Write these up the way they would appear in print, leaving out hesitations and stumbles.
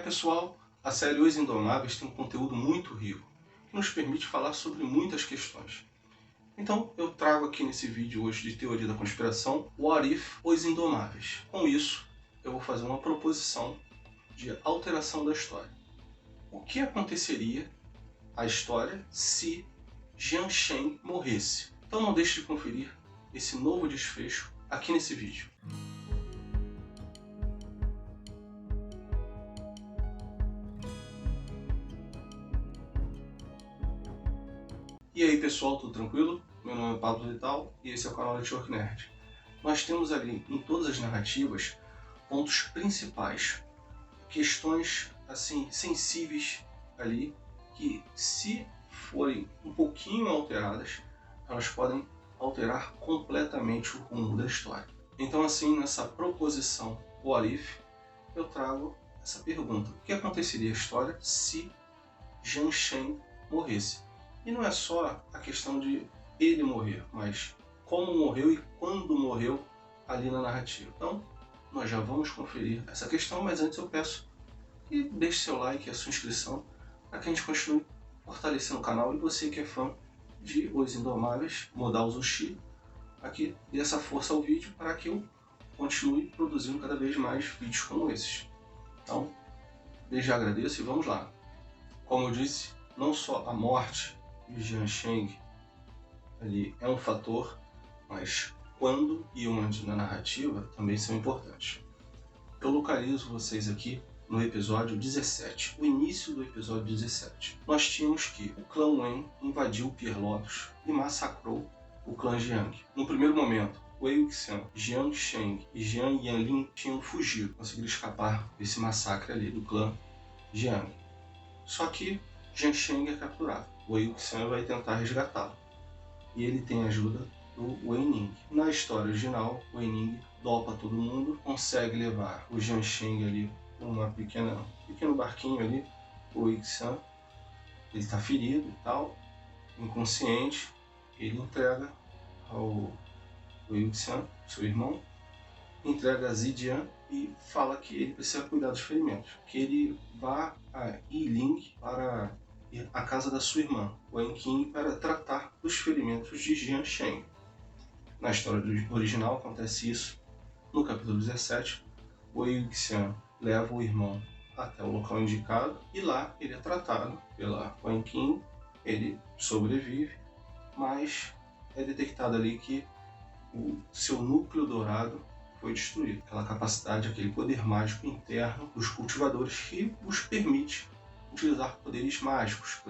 Pessoal, a série Os Indomáveis tem um conteúdo muito rico, que nos permite falar sobre muitas questões. Então, eu trago aqui nesse vídeo hoje de teoria da conspiração, What If Os Indomáveis. Com isso, eu vou fazer uma proposição de alteração da história. O que aconteceria à história se Jian Shen morresse? Então não deixe de conferir esse novo desfecho aqui nesse vídeo. E aí pessoal, tudo tranquilo? Meu nome é Pablo Vital e esse é o canal Network Nerd. Nós temos ali em todas as narrativas pontos principais, questões assim sensíveis ali que, se forem um pouquinho alteradas, elas podem alterar completamente o rumo da história. Então assim, nessa proposição What If, eu trago essa pergunta: o que aconteceria à história se Jian Shen morresse? E não é só a questão de ele morrer, mas como morreu e quando morreu ali na narrativa. Então, nós já vamos conferir essa questão, mas antes eu peço que deixe seu like e a sua inscrição para que a gente continue fortalecendo o canal. E você que é fã de Os Indomáveis, Modal Zushi, aqui dê essa força ao vídeo para que eu continue produzindo cada vez mais vídeos como esses. Então, desde já agradeço e vamos lá. Como eu disse, não só a morte de Jian Shen ali é um fator, mas quando e onde na narrativa também são importantes. Eu localizo vocês aqui no episódio 17, o início do episódio 17. Nós tínhamos que o clã Wen invadiu o Pier Lotus e massacrou o clã Jiang. No primeiro momento, Wei Wuxian, Jiang Sheng e Jiang Yanlin tinham fugido, conseguiram escapar desse massacre ali do clã Jiang. Só que Jiang Sheng é capturado. Wei Wuxian vai tentar resgatá-lo e ele tem a ajuda do Wei Ning. Na história original, o Wei Ning dopa todo mundo, consegue levar o Jian Shen ali por um pequeno barquinho ali. O Wei Wuxian, ele está ferido e tal, inconsciente. Ele entrega ao Wei Wuxian, seu irmão, entrega a Zidian e fala que ele precisa cuidar dos ferimentos, que ele vá a Yiling para a casa da sua irmã, Wen Qing, para tratar dos ferimentos de Jian Shen. Na história original acontece isso. No capítulo 17, o Wei Wuxian leva o irmão até o local indicado e lá ele é tratado pela Wen Qing. Ele sobrevive, mas é detectado ali que o seu núcleo dourado foi destruído. Aquela capacidade, aquele poder mágico interno dos cultivadores que os permite utilizar poderes mágicos,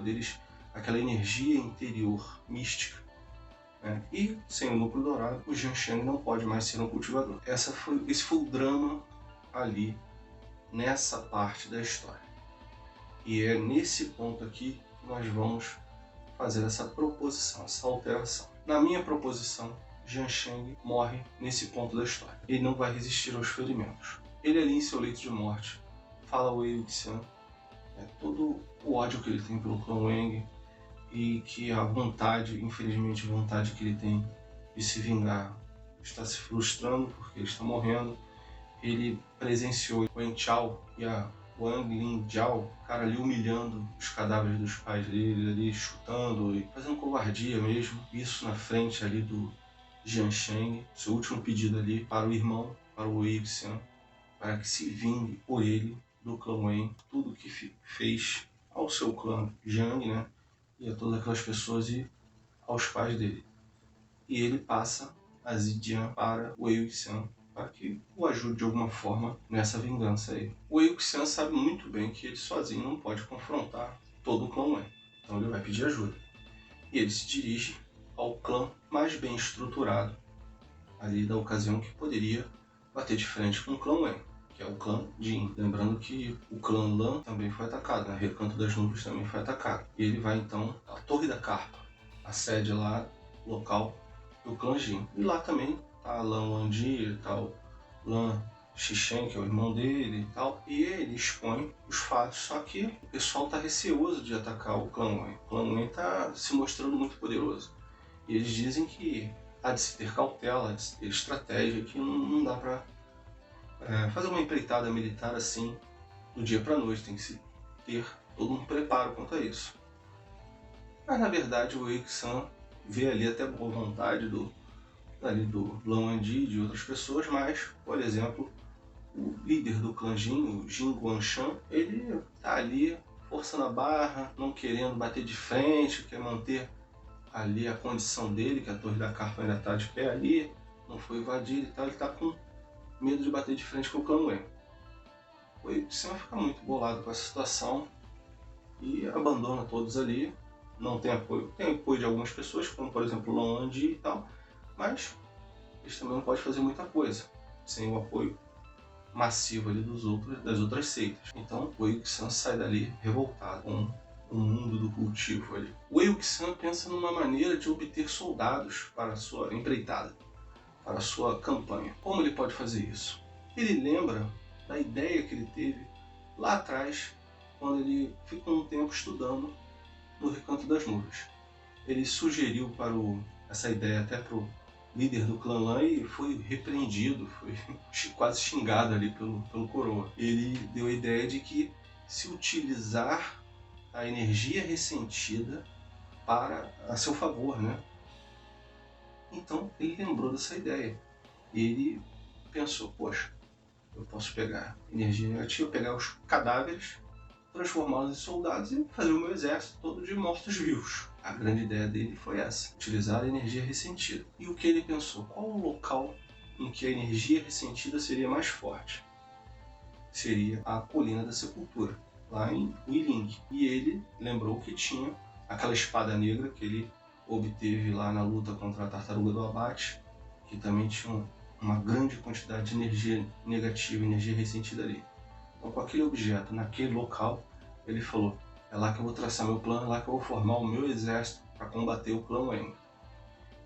aquela energia interior mística. E sem o núcleo dourado, o Jian Shen não pode mais ser um cultivador. Esse foi o drama ali nessa parte da história. E é nesse ponto aqui que nós vamos fazer essa proposição, essa alteração. Na minha proposição, Jian Shen morre nesse ponto da história. Ele não vai resistir aos ferimentos. Ele ali em seu leito de morte fala ao Wei Wuxian todo o ódio que ele tem pelo clã Wang e que a vontade, infelizmente a vontade que ele tem de se vingar está se frustrando porque ele está morrendo. Ele presenciou Wen Chao e a Wang Linjiao, cara, ali humilhando os cadáveres dos pais dele, ali chutando e fazendo covardia mesmo. Isso na frente ali do Jian Shen, seu último pedido ali para o irmão, para o Wei Wuxian, para que se vingue por ele do clã Wen, tudo que fez ao seu clã Jiang, e a todas aquelas pessoas e aos pais dele. E ele passa a Zidian para o Wei Wuxian para que o ajude de alguma forma nessa vingança aí. O Wei Wuxian sabe muito bem que ele sozinho não pode confrontar todo o clã Wen, então ele vai pedir ajuda. E ele se dirige ao clã mais bem estruturado ali da ocasião, que poderia bater de frente com o clã Wen, que é o clã Jin. Lembrando que o clã Lan também foi atacado, Recanto das Nuvens também foi atacado. E ele vai então à Torre da Carpa, a sede lá, local do clã Jin. E lá também tá Lan Wangji, tá o Lan Xishen, que é o irmão dele e tal. E ele expõe os fatos, só que o pessoal tá receoso de atacar o clã Wen. O clã Wen tá se mostrando muito poderoso. E eles dizem que há de se ter cautela, de se ter estratégia, que não dá para fazer uma empreitada militar assim do dia para a noite, tem que se ter todo um preparo quanto a isso. Mas na verdade o Wei Xun vê ali até boa vontade do Lan Wangji e de outras pessoas, mas, por exemplo, o líder do clã Jin, o Jin Guanshan, ele tá ali forçando a barra, não querendo bater de frente, quer manter ali a condição dele, que a Torre da Carpa ainda está de pé ali, não foi invadida e tal, ele está com medo de bater de frente com o clã Wen. O Wei Xun fica muito bolado com essa situação e abandona todos ali, não tem apoio. Tem apoio de algumas pessoas, como por exemplo o Lan Wangji e tal, mas eles também não podem fazer muita coisa sem o apoio massivo ali das outras seitas. Então o Wei Xun sai dali revoltado com o mundo do cultivo ali. O Wei Xun pensa numa maneira de obter soldados para a sua empreitada, para a sua campanha. Como ele pode fazer isso? Ele lembra da ideia que ele teve lá atrás, quando ele ficou um tempo estudando no Recanto das Nuvens. Ele sugeriu essa ideia até para o líder do clã Lan e foi repreendido, foi quase xingado ali pelo coroa. Ele deu a ideia de que se utilizar a energia ressentida a seu favor, né? Então ele lembrou dessa ideia. Ele pensou, poxa, eu posso pegar energia negativa, pegar os cadáveres, transformá-los em soldados e fazer o meu exército todo de mortos-vivos. A grande ideia dele foi essa, utilizar a energia ressentida. E o que ele pensou? Qual o local em que a energia ressentida seria mais forte? Seria a Colina da Sepultura, lá em Yiling. E ele lembrou que tinha aquela espada negra que ele obteve lá na luta contra a Tartaruga do Abate, que também tinha uma grande quantidade de energia negativa, energia ressentida ali. Então, com aquele objeto, naquele local, ele falou, é lá que eu vou traçar meu plano, é lá que eu vou formar o meu exército para combater o clã Wen.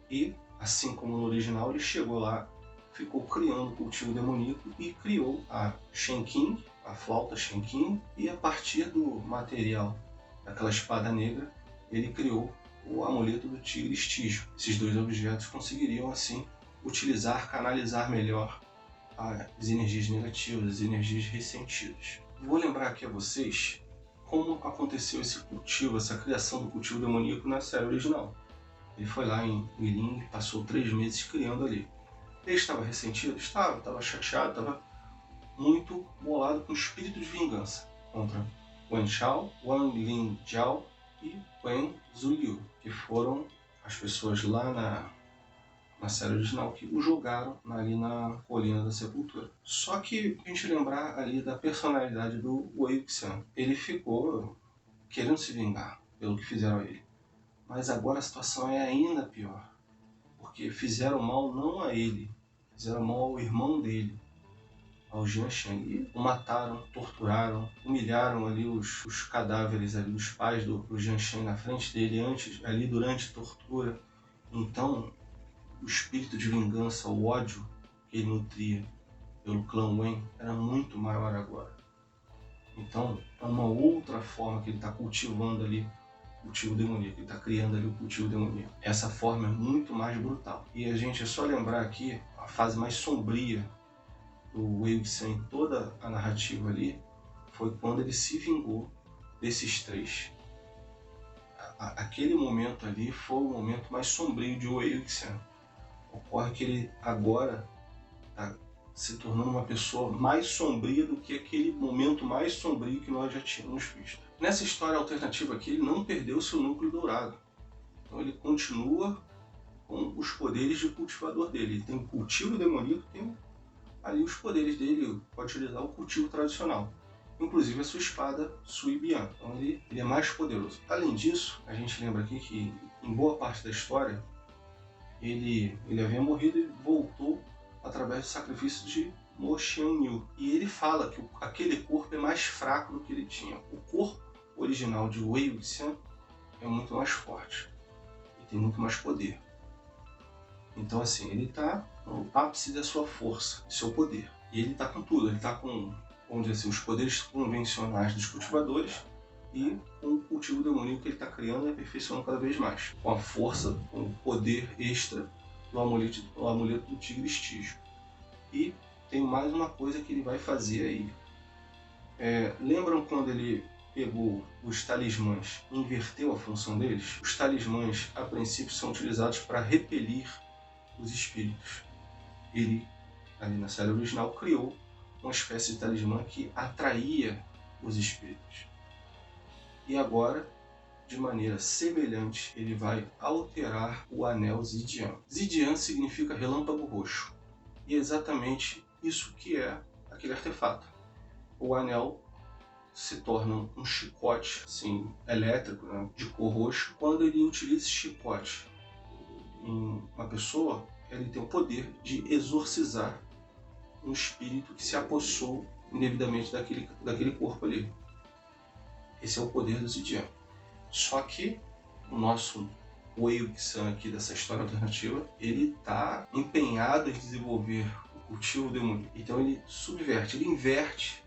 E, assim como no original, ele chegou lá, ficou criando o cultivo demoníaco e criou a Shenqing, a flauta Shenqing, e a partir do material daquela espada negra, ele criou o amuleto do tigre Estígio. Esses dois objetos conseguiriam, assim, utilizar, canalizar melhor as energias negativas, as energias ressentidas. Vou lembrar aqui a vocês como aconteceu esse cultivo, essa criação do cultivo demoníaco na série original. Ele foi lá em Yiling, passou 3 meses criando ali. Ele estava ressentido? Estava chateado, estava muito bolado com o espírito de vingança contra Wen Chao, Wang Lingjiao e Wen Zuliu, que foram as pessoas lá na série original que o jogaram ali na Colina da Sepultura. Só que a gente lembrar ali da personalidade do Wei Xun. Ele ficou querendo se vingar pelo que fizeram a ele. Mas agora a situação é ainda pior. Porque fizeram mal não a ele, fizeram mal ao irmão dele, ao Jian Shen. E o mataram, torturaram, humilharam ali os cadáveres ali dos pais do Jian Shen na frente dele, ali durante a tortura. Então, o espírito de vingança, o ódio que ele nutria pelo clã Wen era muito maior agora. Então, é uma outra forma que ele está cultivando ali o cultivo demoníaco, ele está criando ali o cultivo demoníaco. Essa forma é muito mais brutal. E a gente é só lembrar aqui a fase mais sombria do Wei Xun em toda a narrativa ali, foi quando ele se vingou desses 3. Aquele momento ali foi o momento mais sombrio de Wei Xun. Ocorre que ele agora está se tornando uma pessoa mais sombria do que aquele momento mais sombrio que nós já tínhamos visto. Nessa história alternativa aqui, ele não perdeu seu núcleo dourado. Então ele continua com os poderes de cultivador dele. Ele tem o cultivo demoníaco, tem ali os poderes dele, pode utilizar o cultivo tradicional. Inclusive a sua espada Sui Bian. Então ele é mais poderoso. Além disso, a gente lembra aqui que em boa parte da história, ele havia morrido e voltou através do sacrifício de Mo Xianyu. E ele fala que aquele corpo é mais fraco do que ele tinha. O corpo original de Wei Xun é muito mais forte e tem muito mais poder. Então assim, ele está no ápice da sua força, do seu poder. E ele está com tudo, ele está com, vamos dizer assim, os poderes convencionais dos cultivadores e com o cultivo demoníaco que ele está criando e aperfeiçoando cada vez mais. Com a força, com o poder extra do amuleto do tigre Estígio. E tem mais uma coisa que ele vai fazer aí. Lembram quando ele pegou os talismãs e inverteu a função deles? Os talismãs, a princípio, são utilizados para repelir os espíritos. Ele, ali na série original, criou uma espécie de talismã que atraía os espíritos. E agora, de maneira semelhante, ele vai alterar o anel Zidian. Zidian significa relâmpago roxo. E é exatamente isso que é aquele artefato. O anel se torna um chicote assim, elétrico, né, de cor roxo. Quando ele utiliza esse chicote em uma pessoa, ele tem o poder de exorcizar um espírito que se apossou indevidamente daquele corpo ali. Esse é o poder do Zidian. Só que o nosso Wei-Wuxian aqui dessa história alternativa, ele está empenhado em desenvolver o cultivo demoníaco. Então ele subverte, ele inverte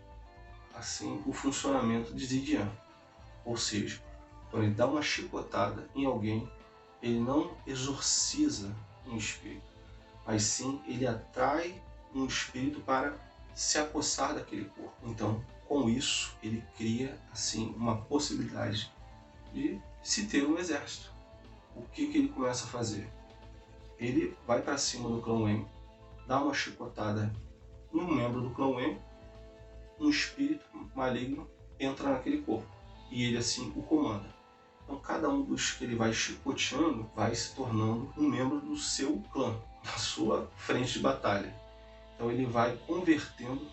assim o funcionamento de Zidian. Ou seja, quando ele dá uma chicotada em alguém, ele não exorciza um espírito, mas sim ele atrai um espírito para se apossar daquele corpo. Então, com isso, ele cria assim uma possibilidade de se ter um exército. O que ele começa a fazer? Ele vai para cima do clã Wen, dá uma chicotada em um membro do clã Wen, um espírito maligno entra naquele corpo e ele assim o comanda. Então cada um dos que ele vai chicoteando vai se tornando um membro do seu clã, da sua frente de batalha. Então ele vai convertendo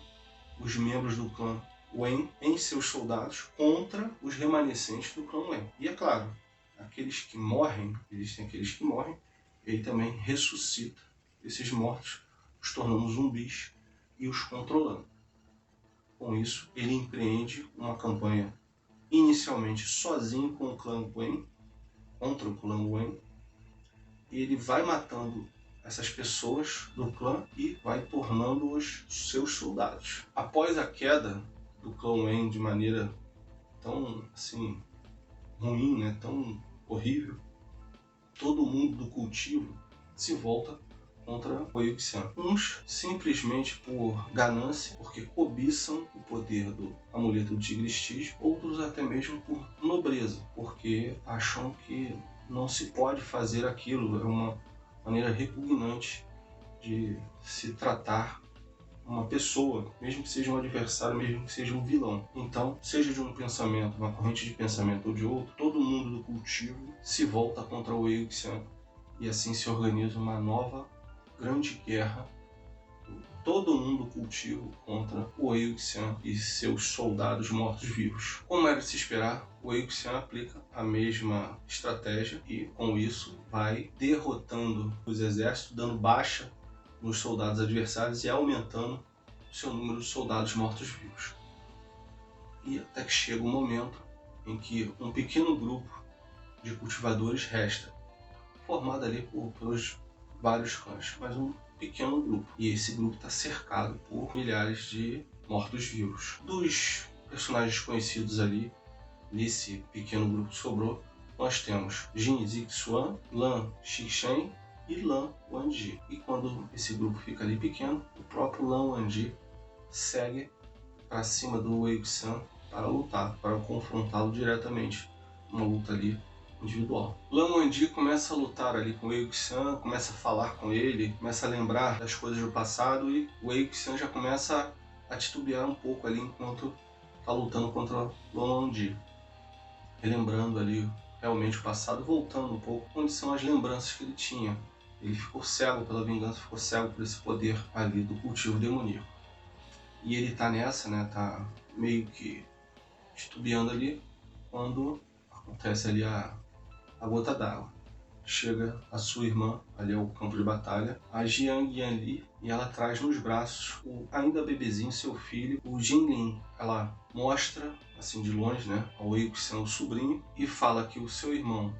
os membros do clã Wen em seus soldados contra os remanescentes do clã Wen. E é claro, aqueles que morrem, existem aqueles que morrem, ele também ressuscita esses mortos, os tornando zumbis e os controlando. Com isso, ele empreende uma campanha inicialmente sozinho com o clã Wen, contra o clã Wen, e ele vai matando essas pessoas do clã e vai tornando-os seus soldados. Após a queda do clã Wen de maneira tão assim ruim, né, tão horrível, todo mundo do cultivo se volta contra o Wei-Wuxian. Uns simplesmente por ganância, porque cobiçam o poder do amuleto do Tigre Estígio, outros até mesmo por nobreza, porque acham que não se pode fazer aquilo, é uma maneira repugnante de se tratar uma pessoa, mesmo que seja um adversário, mesmo que seja um vilão. Então, seja de um pensamento, uma corrente de pensamento ou de outro, todo mundo do cultivo se volta contra o Wei-Wuxian e assim se organiza uma nova grande guerra. Todo mundo do cultivo contra o Wei-Wuxian e seus soldados mortos-vivos. Como era de se esperar, o Wei-Wuxian aplica a mesma estratégia e, com isso, vai derrotando os exércitos, dando baixa nos soldados adversários e aumentando o seu número de soldados mortos-vivos. E até que chega um momento em que um pequeno grupo de cultivadores resta, formado ali pelos vários clãs, mas um pequeno grupo. E esse grupo está cercado por milhares de mortos-vivos. Dos personagens conhecidos ali, nesse pequeno grupo que sobrou, nós temos Jin Zixuan, Lan Xixen e Lan Wangji. E quando esse grupo fica ali pequeno, o próprio Lan Wangji segue para cima do Wei-Wuxian para lutar, para confrontá-lo diretamente. Uma luta ali individual. Lan Wangji começa a lutar ali com o Wei-Wuxian, começa a falar com ele, começa a lembrar das coisas do passado e o Wei-Wuxian já começa a titubear um pouco ali enquanto está lutando contra Lan Wangji. Relembrando ali realmente o passado, voltando um pouco onde são as lembranças que ele tinha. Ele ficou cego pela vingança, ficou cego por esse poder ali do cultivo demoníaco. E ele tá nessa, né, tá meio que titubeando ali, quando acontece ali a gota d'água. Chega a sua irmã ali ao campo de batalha, a Jiang Yanli, e ela traz nos braços o ainda bebezinho, seu filho, o Jinlin. Ela mostra, assim de longe, né, ao Wei-Wuxian, o sobrinho, e fala que o seu irmão,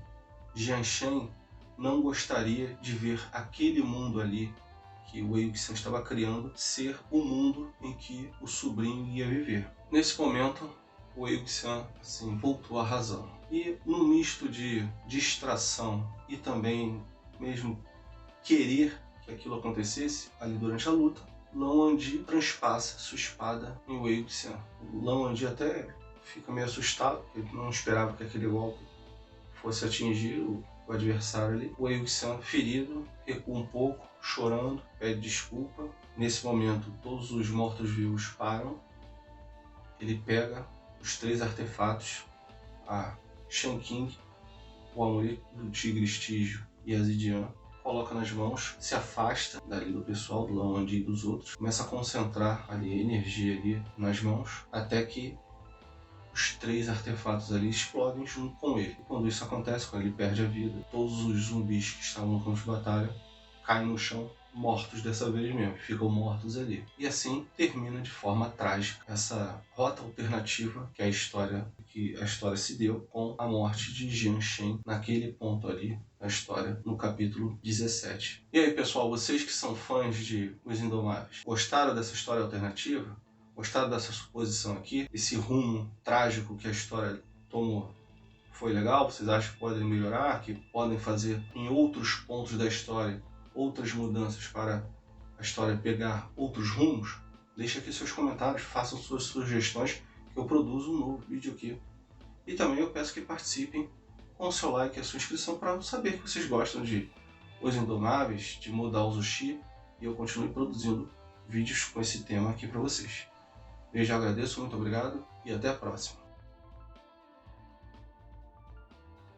Jianshen, não gostaria de ver aquele mundo ali que o Wei-Wuxian estava criando ser o mundo em que o sobrinho ia viver. Nesse momento, o Wei-Wuxian assim, voltou à razão. E num misto de distração e também mesmo querer que aquilo acontecesse ali durante a luta, Lan Wangji transpassa sua espada em Wei Wuxian. O Lan Wangji até fica meio assustado, porque não esperava que aquele golpe fosse atingir o adversário ali. O Wei Wuxian, ferido, recua um pouco, chorando, pede desculpa. Nesse momento, todos os mortos-vivos param. Ele pega os 3 artefatos, a Shan Qing, o amuleto do Tigre Estígio e a Zidian, coloca nas mãos, se afasta dali do pessoal, do Lan Wangji e dos outros, começa a concentrar ali a energia ali nas mãos, até que os 3 artefatos ali explodem junto com ele. E quando isso acontece, quando ele perde a vida, todos os zumbis que estavam no campo de batalha caem no chão, mortos dessa vez mesmo, ficam mortos ali. E assim termina de forma trágica essa rota alternativa que a história se deu com a morte de Jiang Shen naquele ponto ali da história, no capítulo 17. E aí, pessoal, vocês que são fãs de Os Indomáveis, gostaram dessa história alternativa? Gostaram dessa suposição aqui? Esse rumo trágico que a história tomou foi legal? Vocês acham que podem melhorar? Que podem fazer em outros pontos da história outras mudanças para a história pegar outros rumos? Deixe aqui seus comentários, façam suas sugestões, que eu produzo um novo vídeo aqui. E também eu peço que participem com o seu like e a sua inscrição para eu saber que vocês gostam de Os Indomáveis, de Mudar o Zushi, e eu continue produzindo vídeos com esse tema aqui para vocês. Eu já agradeço, muito obrigado e até a próxima.